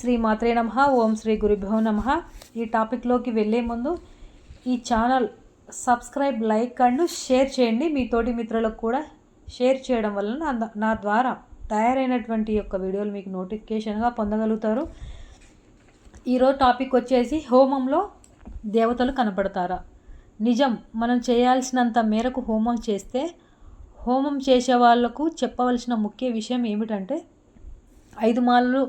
శ్రీ మాత్రే నమః. ఓం శ్రీ గురుభ్యో నమః. ఈ టాపిక్లోకి వెళ్ళే ముందు ఈ channel subscribe, like and share చేయండి. మీ తోటి మిత్రులకు కూడా షేర్ చేయడం వలన నా ద్వారా తయారైనటువంటి యొక్క వీడియోలు మీకు నోటిఫికేషన్గా పొందగలుగుతారు. ఈరోజు టాపిక్ వచ్చేసి హోమంలో దేవతలు కనపడతారా? నిజం. మనం చేయాల్సినంత మేరకు హోమం చేస్తే హోమం చేసే వాళ్లకు చెప్పవలసిన ముఖ్య విషయం ఏమిటంటే 5 మాలలు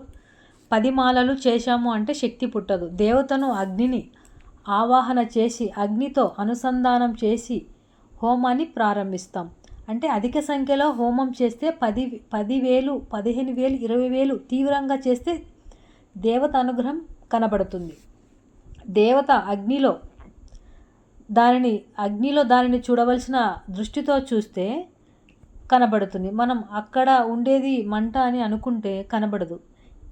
10 మాలలు చేశాము అంటే శక్తి పుట్టదు. దేవతను అగ్నిని ఆవాహన చేసి అగ్నితో అనుసంధానం చేసి హోమాన్ని ప్రారంభిస్తాం. అంటే అధిక సంఖ్యలో హోమం చేస్తే 10,000, 15,000, 20,000 తీవ్రంగా చేస్తే దేవత అనుగ్రహం కనబడుతుంది. దేవత అగ్నిలో దానిని చూడవలసిన దృష్టితో చూస్తే కనబడుతుంది. మనం అక్కడ ఉండేది మంట అని అనుకుంటే కనబడదు.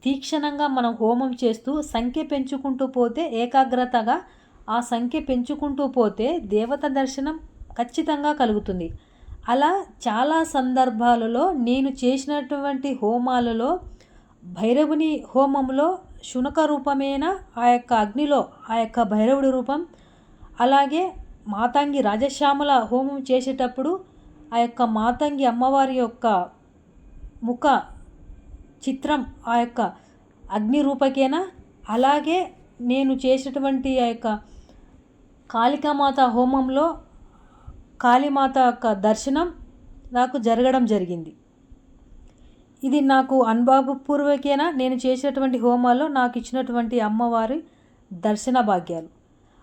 తీక్షణంగా మనం హోమం చేస్తూ సంఖ్య పెంచుకుంటూ పోతే, ఏకాగ్రతగా ఆ సంఖ్య పెంచుకుంటూ పోతే దేవత దర్శనం ఖచ్చితంగా కలుగుతుంది. అలా చాలా సందర్భాలలో నేను చేసినటువంటి హోమాలలో భైరవుని హోమంలో శునక రూపమైన ఆ యొక్క అగ్నిలో ఆ యొక్క భైరవుడి రూపం, అలాగే మాతంగి రాజశ్యామల హోమం చేసేటప్పుడు ఆ యొక్క మాతంగి అమ్మవారి యొక్క ముఖ చిత్రం ఆ యొక్క అగ్ని రూపకేనా. అలాగే నేను చేసేటువంటి ఆ యొక్క కాళికామాత హోమంలో కాళీమాత యొక్క దర్శనం నాకు జరగడం జరిగింది. ఇది నాకు అనుభవపూర్వకేనా. నేను చేసేటువంటి హోమాల్లో నాకు ఇచ్చినటువంటి అమ్మవారి దర్శన భాగ్యాలు.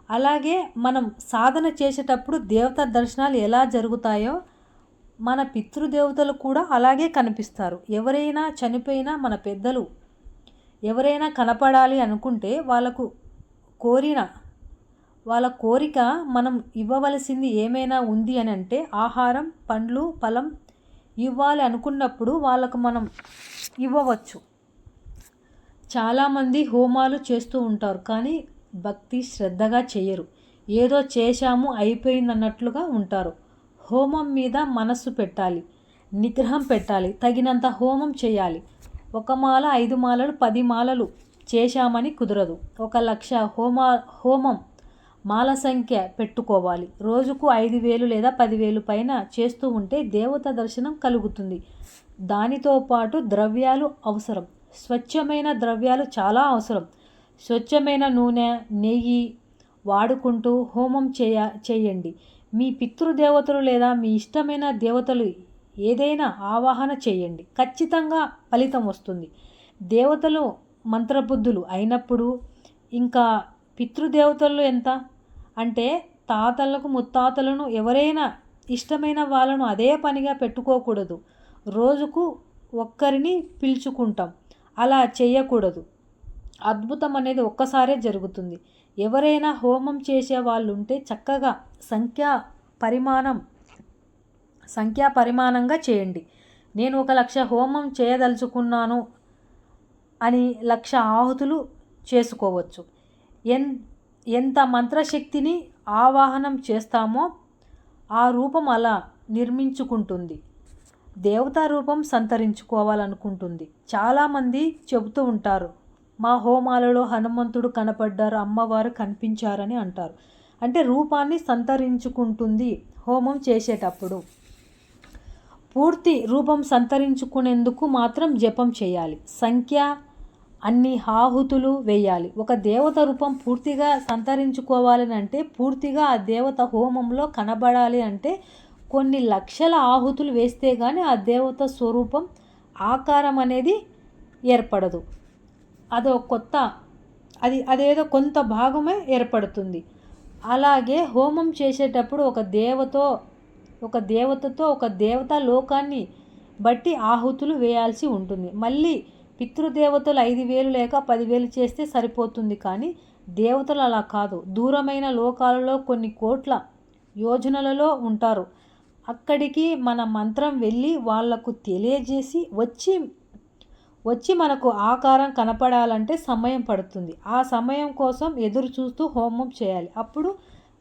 అలాగే మనం సాధన చేసేటప్పుడు దేవతా దర్శనాలు ఎలా జరుగుతాయో మన పితృదేవతలు కూడా అలాగే కనిపిస్తారు. ఎవరైనా చనిపోయినా మన పెద్దలు ఎవరైనా కనపడాలి అనుకుంటే వాళ్ళ కోరిక మనం ఇవ్వవలసింది ఏమైనా ఉంది అని అంటే ఆహారం, పండ్లు, ఫలం ఇవ్వాలి అనుకున్నప్పుడు వాళ్ళకు మనం ఇవ్వవచ్చు. చాలామంది హోమాలు చేస్తూ ఉంటారు, కానీ భక్తి శ్రద్ధగా చేయరు. ఏదో చేశాము అయిపోయింది అన్నట్లుగా ఉంటారు. హోమం మీద మనస్సు పెట్టాలి, నిగ్రహం పెట్టాలి, తగినంత హోమం చేయాలి. 1 మాల 5 మాలలు 10 మాలలు చేశామని కుదరదు. 1,00,000 హోమం మాల సంఖ్య పెట్టుకోవాలి. రోజుకు 5,000 లేదా 10,000 పైన చేస్తూ ఉంటే దేవత దర్శనం కలుగుతుంది. దానితో పాటు ద్రవ్యాలు అవసరం. స్వచ్ఛమైన ద్రవ్యాలు చాలా అవసరం. స్వచ్ఛమైన నూనె, నెయ్యి వాడుకుంటూ హోమం చేయండి. మీ పితృదేవతలు లేదా మీ ఇష్టమైన దేవతలు ఏదైనా ఆవాహన చేయండి. ఖచ్చితంగా ఫలితం వస్తుంది. దేవతలు మంత్రబుద్ధులు అయినప్పుడు ఇంకా పితృదేవతలు ఎంత అంటే తాతలకు ముత్తాతలను ఎవరైనా ఇష్టమైన వాళ్ళను అదే పనిగా పెట్టుకోకూడదు. రోజుకు ఒక్కరిని పిలుచుకుంటాం, అలా చేయకూడదు. అద్భుతం అనేది ఒక్కసారే జరుగుతుంది. ఎవరైనా హోమం చేసే వాళ్ళు ఉంటే చక్కగా సంఖ్యా పరిమాణంగా చేయండి. నేను 1,00,000 హోమం చేయదలుచుకున్నాను అని 1,00,000 ఆహుతులు చేసుకోవచ్చు. ఎంత మంత్రశక్తిని ఆవాహనం చేస్తామో ఆ రూపం అలా నిర్మించుకుంటుంది. దేవతా రూపం సంతరించుకోవాలనుకుంటుంది. చాలామంది చెబుతూ ఉంటారు, మా హోమాలలో హనుమంతుడు కనపడ్డారు, అమ్మవారు కనిపించారని అంటారు. అంటే రూపాన్ని సంతరించుకుంటుంది హోమం చేసేటప్పుడు. పూర్తి రూపం సంతరించుకునేందుకు మాత్రం జపం చేయాలి. అన్ని ఆహుతులు వేయాలి. ఒక దేవత రూపం పూర్తిగా సంతరించుకోవాలని అంటే, పూర్తిగా ఆ దేవత హోమంలో కనబడాలి అంటే కొన్ని లక్షల ఆహుతులు వేస్తే కానీ ఆ దేవత స్వరూపం ఆకారం అనేది ఏర్పడదు. అదేదో కొంత భాగమే ఏర్పడుతుంది. అలాగే హోమం చేసేటప్పుడు ఒక దేవతతో ఒక దేవతా లోకాన్ని బట్టి ఆహుతులు వేయాల్సి ఉంటుంది. మళ్ళీ పితృదేవతలు 5,000 లేక 10,000 చేస్తే సరిపోతుంది. కానీ దేవతలు అలా కాదు. దూరమైన లోకాలలో కొన్ని కోట్ల యోజనలలో ఉంటారు. అక్కడికి మన మంత్రం వెళ్ళి వాళ్లకు తెలియజేసి వచ్చి మనకు ఆకారం కనపడాలంటే సమయం పడుతుంది. ఆ సమయం కోసం ఎదురు చూస్తూ హోమం చేయాలి. అప్పుడు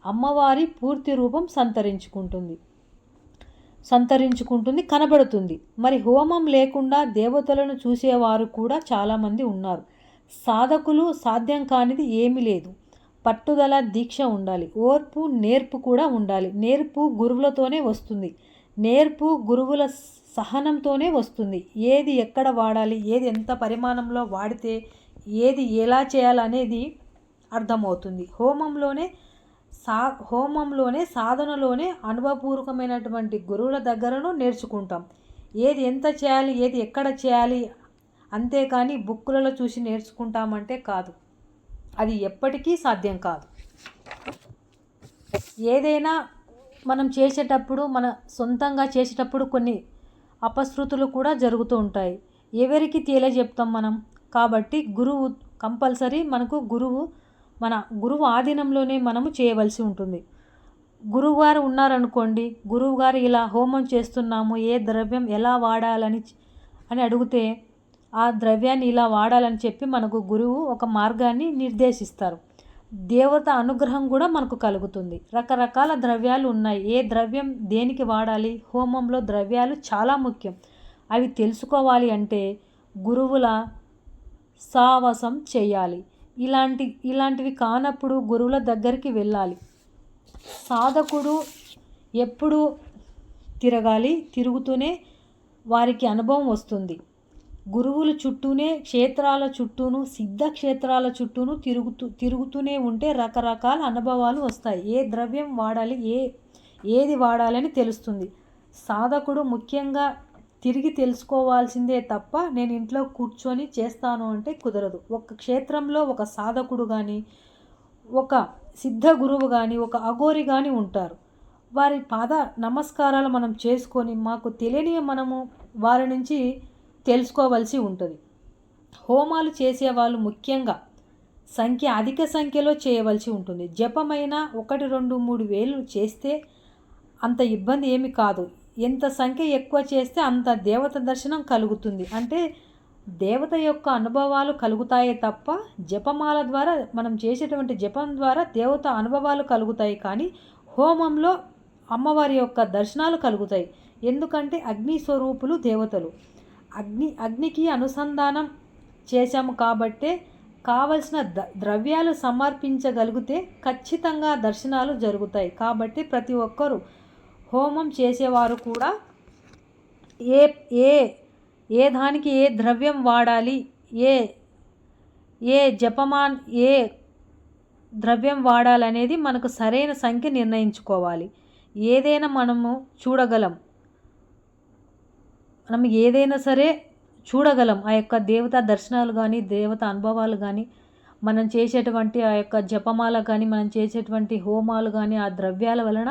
అమ్మవారి పూర్తి రూపం సంతరించుకుంటుంది, కనబడుతుంది. మరి హోమం లేకుండా దేవతలను చూసేవారు కూడా చాలామంది ఉన్నారు. సాధకులు సాధ్యం కానిది ఏమీ లేదు. పట్టుదల, దీక్ష ఉండాలి. ఓర్పు, నేర్పు కూడా ఉండాలి. నేర్పు గురువులతోనే వస్తుంది. నేర్పు గురువుల సహనంతోనే వస్తుంది. ఏది ఎక్కడ వాడాలి, ఏది ఎంత పరిమాణంలో వాడితే ఏది ఎలా చేయాలనేది అర్థమవుతుంది. హోమంలోనే సాధనలోనే అనుభవపూర్వకమైనటువంటి గురువుల దగ్గరను నేర్చుకుంటాం. ఏది ఎంత చేయాలి, ఏది ఎక్కడ చేయాలి, అంతేకాని బుక్కులలో చూసి నేర్చుకుంటామంటే కాదు. అది ఎప్పటికీ సాధ్యం కాదు. ఏదైనా మనం చేసేటప్పుడు, మన సొంతంగా చేసేటప్పుడు కొన్ని అపశృతులు కూడా జరుగుతూ ఉంటాయి. ఎవరికి తెలియజెప్తాం మనం? కాబట్టి గురువు కంపల్సరీ మన గురువు ఆధీనంలోనే మనము చేయవలసి ఉంటుంది. గురువుగారు ఉన్నారనుకోండి, గురువుగారు ఇలా హోమం చేస్తున్నాము, ఏ ద్రవ్యం ఎలా వాడాలని అడిగితే ఆ ద్రవ్యాన్ని ఇలా వాడాలని చెప్పి మనకు గురువు ఒక మార్గాన్ని నిర్దేశిస్తారు. దేవత అనుగ్రహం కూడా మనకు కలుగుతుంది. రకరకాల ద్రవ్యాలు ఉన్నాయి. ఏ ద్రవ్యం దేనికి వాడాలి? హోమంలో ద్రవ్యాలు చాలా ముఖ్యం. అవి తెలుసుకోవాలి అంటే గురువుల సావాసం చేయాలి. ఇలాంటివి కానప్పుడు గురువుల దగ్గరికి వెళ్ళాలి. సాధకుడు ఎప్పుడు తిరగాలి, తిరుగుతూనే వారికి అనుభవం వస్తుంది. గురువుల చుట్టూనే, క్షేత్రాల చుట్టూను, సిద్ధ క్షేత్రాల చుట్టూను తిరుగుతూనే ఉంటే రకరకాల అనుభవాలు వస్తాయి. ఏ ద్రవ్యం వాడాలి, ఏది వాడాలని తెలుస్తుంది. సాధకుడు ముఖ్యంగా తిరిగి తెలుసుకోవాల్సిందే తప్ప నేను ఇంట్లో కూర్చొని చేస్తాను అంటే కుదరదు. ఒక క్షేత్రంలో ఒక సాధకుడు కానీ, ఒక సిద్ధ గురువు కానీ, ఒక అఘోరి కానీ ఉంటారు. వారి పాద నమస్కారాలు మనం చేసుకొని మాకు తెలియని మనము వారి నుంచి తెలుసుకోవలసి ఉంటుంది. హోమాలు చేసేవాళ్ళు ముఖ్యంగా అధిక సంఖ్యలో చేయవలసి ఉంటుంది. జపమైన 1, 2, 3 వేలు చేస్తే అంత ఇబ్బంది ఏమి కాదు. ఎంత సంఖ్య ఎక్కువ చేస్తే అంత దేవత దర్శనం కలుగుతుంది. అంటే దేవత యొక్క అనుభవాలు కలుగుతాయే తప్ప జపమాల ద్వారా, మనం చేసేటువంటి జపం ద్వారా దేవత అనుభవాలు కలుగుతాయి. కానీ హోమంలో అమ్మవారి యొక్క దర్శనాలు కలుగుతాయి. ఎందుకంటే అగ్ని స్వరూపులు దేవతలు. అగ్నికి అనుసంధానం చేశాము కాబట్టే కావలసిన ద్రవ్యాలు సమర్పించగలిగితే ఖచ్చితంగా దర్శనాలు జరుగుతాయి. కాబట్టి ప్రతి ఒక్కరూ హోమం చేసేవారు కూడా ఏ దానికి ఏ ద్రవ్యం వాడాలి, ఏ ద్రవ్యం వాడాలనేది మనకు సరైన సంఖ్య నిర్ణయించుకోవాలి. ఏదైనా మనము చూడగలం, మనం ఏదైనా సరే చూడగలం. ఆ యొక్క దేవత దర్శనాలు కానీ, దేవత అనుభవాలు కానీ, మనం చేసేటువంటి ఆ యొక్క జపమాల కానీ, మనం చేసేటువంటి హోమాలు కానీ, ఆ ద్రవ్యాల వలన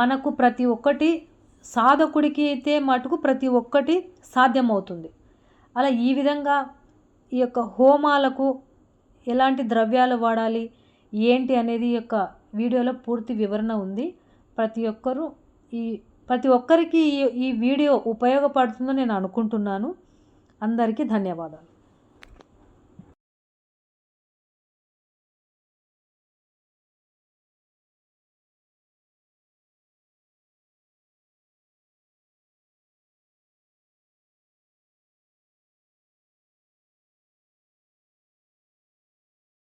మనకు ప్రతి ఒక్కటి, సాధకుడికి అయితే మటుకు ప్రతి ఒక్కటి సాధ్యమవుతుంది. అలా ఈ విధంగా ఈ యొక్క హోమాలకు ఎలాంటి ద్రవ్యాలు వాడాలి, ఏంటి అనేది ఈ యొక్క వీడియోలో పూర్తి వివరణ ఉంది. ప్రతి ఒక్కరికి ఈ వీడియో ఉపయోగపడుతుందని నేను అనుకుంటున్నాను. అందరికీ ధన్యవాదాలు.